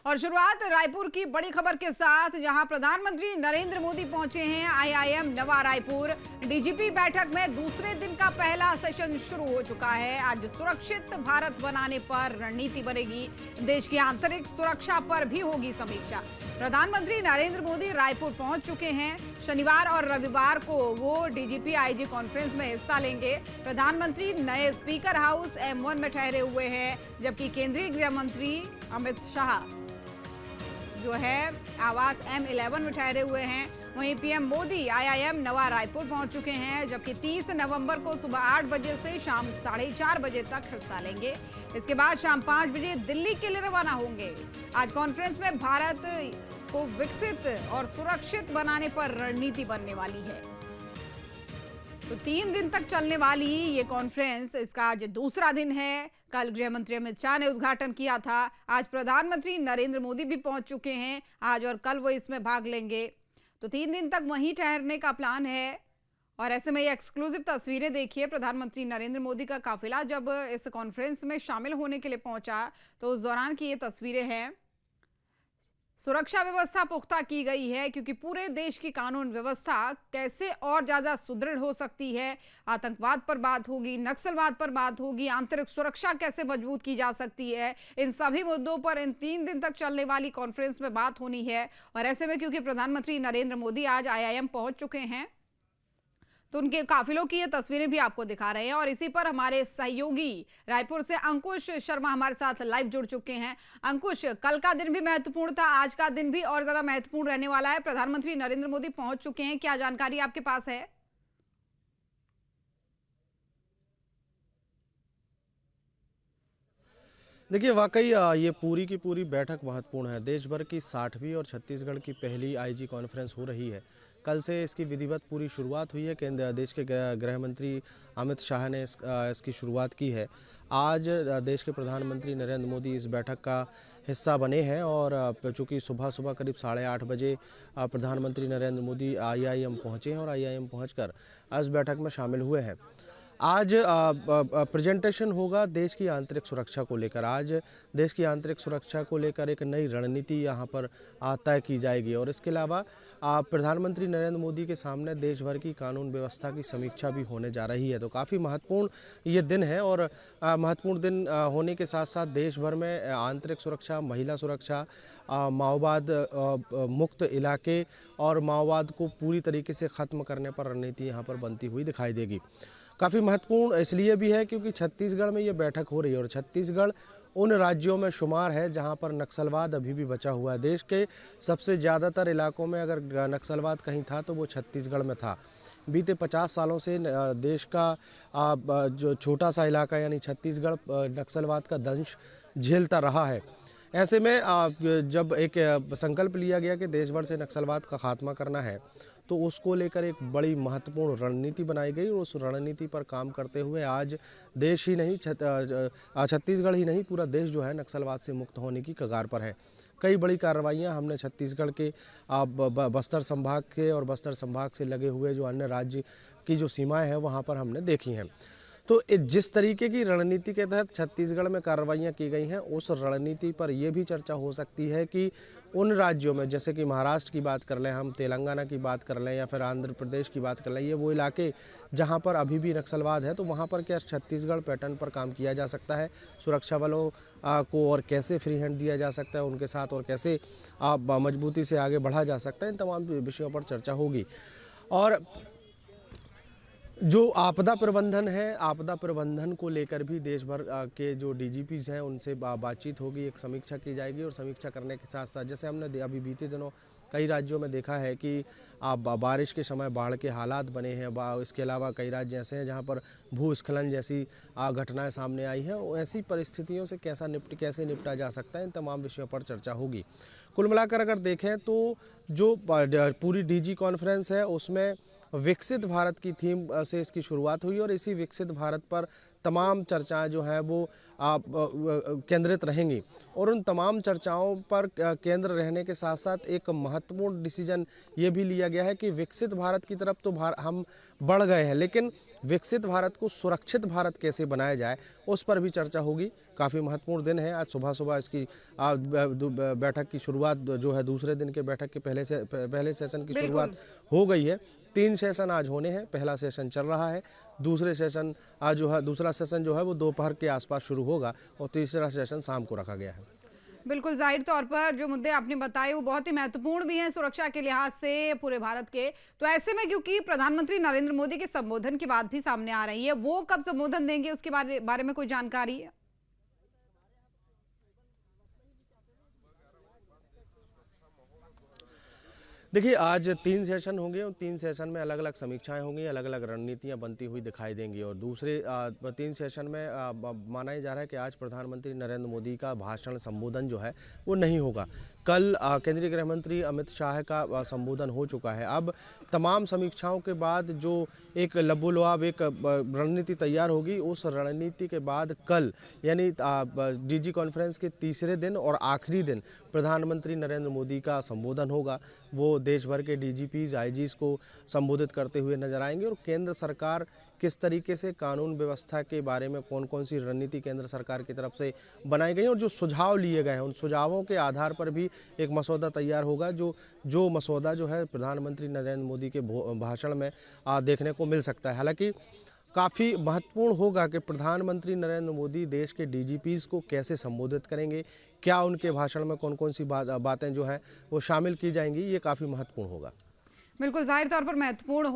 और शुरुआत रायपुर की बड़ी खबर के साथ, जहां प्रधानमंत्री नरेंद्र मोदी पहुंचे हैं आईआईएम नवा रायपुर। डीजीपी बैठक में दूसरे दिन का पहला सेशन शुरू हो चुका है। आज सुरक्षित भारत बनाने पर रणनीति बनेगी। देश की आंतरिक सुरक्षा पर भी होगी समीक्षा। प्रधानमंत्री नरेंद्र मोदी रायपुर पहुंच चुके हैं। शनिवार और रविवार को वो डीजीपी आईजी कॉन्फ्रेंस में हिस्सा लेंगे। प्रधानमंत्री नए स्पीकर हाउस M1 में ठहरे हुए हैं, जबकि केंद्रीय गृह मंत्री अमित शाह जो है आवास M11 में ठहरे हुए हैं। वहीं पीएम मोदी आईआईएम नवा रायपुर पहुंच चुके हैं, जबकि 30 नवंबर को सुबह 8 बजे से शाम 4:30 बजे तक हिस्सा लेंगे। इसके बाद शाम 5 बजे दिल्ली के लिए रवाना होंगे। आज कॉन्फ्रेंस में भारत को विकसित और सुरक्षित बनाने पर रणनीति बनने वाली है। तो 3 दिन तक चलने वाली ये कॉन्फ्रेंस, इसका आज दूसरा दिन है। कल गृह मंत्री अमित शाह ने उद्घाटन किया था। आज प्रधानमंत्री नरेंद्र मोदी भी पहुंच चुके हैं। आज और कल वो इसमें भाग लेंगे। तो 3 दिन तक वहीं ठहरने का प्लान है। और ऐसे में ये एक्सक्लूसिव तस्वीरें देखिए। प्रधानमंत्री नरेंद्र मोदी का काफिला जब इस कॉन्फ्रेंस में शामिल होने के लिए पहुंचा, तो उस दौरान की ये तस्वीरें हैं। सुरक्षा व्यवस्था पुख्ता की गई है, क्योंकि पूरे देश की कानून व्यवस्था कैसे और ज्यादा सुदृढ़ हो सकती है। आतंकवाद पर बात होगी, नक्सलवाद पर बात होगी, आंतरिक सुरक्षा कैसे मजबूत की जा सकती है। इन सभी मुद्दों पर इन 3 दिन तक चलने वाली कॉन्फ्रेंस में बात होनी है। और ऐसे में क्योंकि प्रधानमंत्री नरेंद्र मोदी आज आईआईएम पहुंच चुके हैं, तो उनके काफिलों की ये तस्वीरें भी आपको दिखा रहे हैं। और इसी पर हमारे सहयोगी रायपुर से अंकुश शर्मा हमारे साथ लाइव जुड़ चुके हैं। अंकुश, कल का दिन भी महत्वपूर्ण था, आज का दिन भी और ज्यादा महत्वपूर्ण रहने वाला है। प्रधानमंत्री नरेंद्र मोदी पहुंच चुके हैं, क्या जानकारी आपके पास है? देखिए, वाकई ये पूरी की पूरी बैठक महत्वपूर्ण है। देश भर की 60वीं और छत्तीसगढ़ की पहली आईजी कॉन्फ्रेंस हो रही है। कल से इसकी विधिवत पूरी शुरुआत हुई है। देश के गृह मंत्री अमित शाह ने इसकी शुरुआत की है। आज देश के प्रधानमंत्री नरेंद्र मोदी इस बैठक का हिस्सा बने हैं। और चूँकि सुबह सुबह करीब 8:30 बजे प्रधानमंत्री नरेंद्र मोदी आईआईएम पहुँचे हैं और आईआईएम पहुँचकर इस बैठक में शामिल हुए हैं। आज प्रेजेंटेशन होगा देश की आंतरिक सुरक्षा को लेकर। आज देश की आंतरिक सुरक्षा को लेकर एक नई रणनीति यहाँ पर तय की जाएगी। और इसके अलावा प्रधानमंत्री नरेंद्र मोदी के सामने देश भर की कानून व्यवस्था की समीक्षा भी होने जा रही है। तो काफ़ी महत्वपूर्ण ये दिन है। और महत्वपूर्ण दिन होने के साथ साथ देश भर में आंतरिक सुरक्षा, महिला सुरक्षा, माओवाद मुक्त इलाके और माओवाद को पूरी तरीके से ख़त्म करने पर रणनीति यहाँ पर बनती हुई दिखाई देगी। काफ़ी महत्वपूर्ण इसलिए भी है क्योंकि छत्तीसगढ़ में ये बैठक हो रही है। और छत्तीसगढ़ उन राज्यों में शुमार है जहां पर नक्सलवाद अभी भी बचा हुआ है। देश के सबसे ज़्यादातर इलाकों में अगर नक्सलवाद कहीं था तो वो छत्तीसगढ़ में था। बीते 50 सालों से देश का जो छोटा सा इलाका यानी छत्तीसगढ़ नक्सलवाद का दंश झेलता रहा है। ऐसे में जब एक संकल्प लिया गया कि देश भर से नक्सलवाद का खात्मा करना है, तो उसको लेकर एक बड़ी महत्वपूर्ण रणनीति बनाई गई। और उस रणनीति पर काम करते हुए आज देश ही नहीं, छत्तीसगढ़ ही नहीं, पूरा देश जो है नक्सलवाद से मुक्त होने की कगार पर है। कई बड़ी कार्रवाइयाँ हमने छत्तीसगढ़ के बस्तर संभाग के और बस्तर संभाग से लगे हुए जो अन्य राज्य की जो सीमाएं हैं वहाँ पर हमने देखी हैं। तो जिस तरीके की रणनीति के तहत छत्तीसगढ़ में कार्रवाइयाँ की गई हैं, उस रणनीति पर यह भी चर्चा हो सकती है कि उन राज्यों में, जैसे कि महाराष्ट्र की बात कर लें, हम तेलंगाना की बात कर लें या फिर आंध्र प्रदेश की बात कर लें, ये वो इलाके जहां पर अभी भी नक्सलवाद है, तो वहां पर क्या छत्तीसगढ़ पैटर्न पर काम किया जा सकता है। सुरक्षा बलों को और कैसे फ्री हैंड दिया जा सकता है उनके साथ, और कैसे मजबूती से आगे बढ़ा जा सकता है, इन तमाम विषयों पर चर्चा होगी। और जो आपदा प्रबंधन है, आपदा प्रबंधन को लेकर भी देश भर के जो डीजीपीज़ हैं उनसे बातचीत होगी, एक समीक्षा की जाएगी। और समीक्षा करने के साथ साथ, जैसे हमने अभी बीते दिनों कई राज्यों में देखा है कि बारिश के समय बाढ़ के हालात बने हैं। इसके अलावा कई राज्य ऐसे हैं जहां पर भूस्खलन जैसी घटनाएं सामने आई हैं। ऐसी परिस्थितियों से कैसे निपटा जा सकता है, इन तमाम विषयों पर चर्चा होगी। कुल मिलाकर अगर देखें तो जो पूरी डीजी कॉन्फ्रेंस है उसमें विकसित भारत की थीम से इसकी शुरुआत हुई। और इसी विकसित भारत पर तमाम चर्चाएं जो हैं वो केंद्रित रहेंगी। और उन तमाम चर्चाओं पर केंद्र रहने के साथ साथ एक महत्वपूर्ण डिसीजन ये भी लिया गया है कि विकसित भारत की तरफ तो हम बढ़ गए हैं, लेकिन विकसित भारत को सुरक्षित भारत कैसे बनाया जाए उस पर भी चर्चा होगी। काफ़ी महत्वपूर्ण दिन है आज। सुबह सुबह इसकी बैठक की शुरुआत जो है, दूसरे दिन के बैठक के पहले सेशन की शुरुआत हो गई है। 3 सेशन आज होने हैं। पहला सेशन चल रहा है, दूसरा सेशन जो है वो दोपहर के आसपास शुरू होगा और तीसरा सेशन शाम को रखा गया है। बिल्कुल, जाहिर तौर पर जो मुद्दे आपने बताए वो बहुत ही महत्वपूर्ण भी हैं सुरक्षा के लिहाज से पूरे भारत के। तो ऐसे में क्योंकि प्रधानमंत्री नरेंद्र मोदी के संबोधन की बात भी सामने आ रही है, वो कब संबोधन देंगे उसके बारे में कोई जानकारी है? देखिए, आज 3 सेशन होंगे और 3 सेशन में अलग अलग समीक्षाएं होंगी, अलग अलग रणनीतियां बनती हुई दिखाई देंगी। और दूसरे 3 सेशन में माना ही जा रहा है कि आज प्रधानमंत्री नरेंद्र मोदी का भाषण संबोधन जो है वो नहीं होगा। कल केंद्रीय गृह मंत्री अमित शाह का संबोधन हो चुका है। अब तमाम समीक्षाओं के बाद जो एक लबोलुआब एक रणनीति तैयार होगी, उस रणनीति के बाद कल यानी डीजी कॉन्फ्रेंस के तीसरे दिन और आखिरी दिन प्रधानमंत्री नरेंद्र मोदी का संबोधन होगा। वो देश भर के डीजीपीज, आईजीज को संबोधित करते हुए नजर आएंगे और केंद्र सरकार किस तरीके से कानून व्यवस्था के बारे में कौन कौन सी रणनीति केंद्र सरकार की तरफ से बनाई गई और जो सुझाव लिए गए हैं, उन सुझावों के आधार पर भी एक मसौदा तैयार होगा। जो मसौदा जो है प्रधानमंत्री नरेंद्र मोदी के भाषण में देखने को मिल सकता है। हालांकि काफ़ी महत्वपूर्ण होगा कि प्रधानमंत्री नरेंद्र मोदी देश के डीजीपीज को कैसे संबोधित करेंगे, क्या उनके भाषण में कौन कौन सी बातें जो हैं वो शामिल की जाएंगी, ये काफ़ी महत्वपूर्ण होगा। बिल्कुल, जाहिर तौर पर महत्वपूर्ण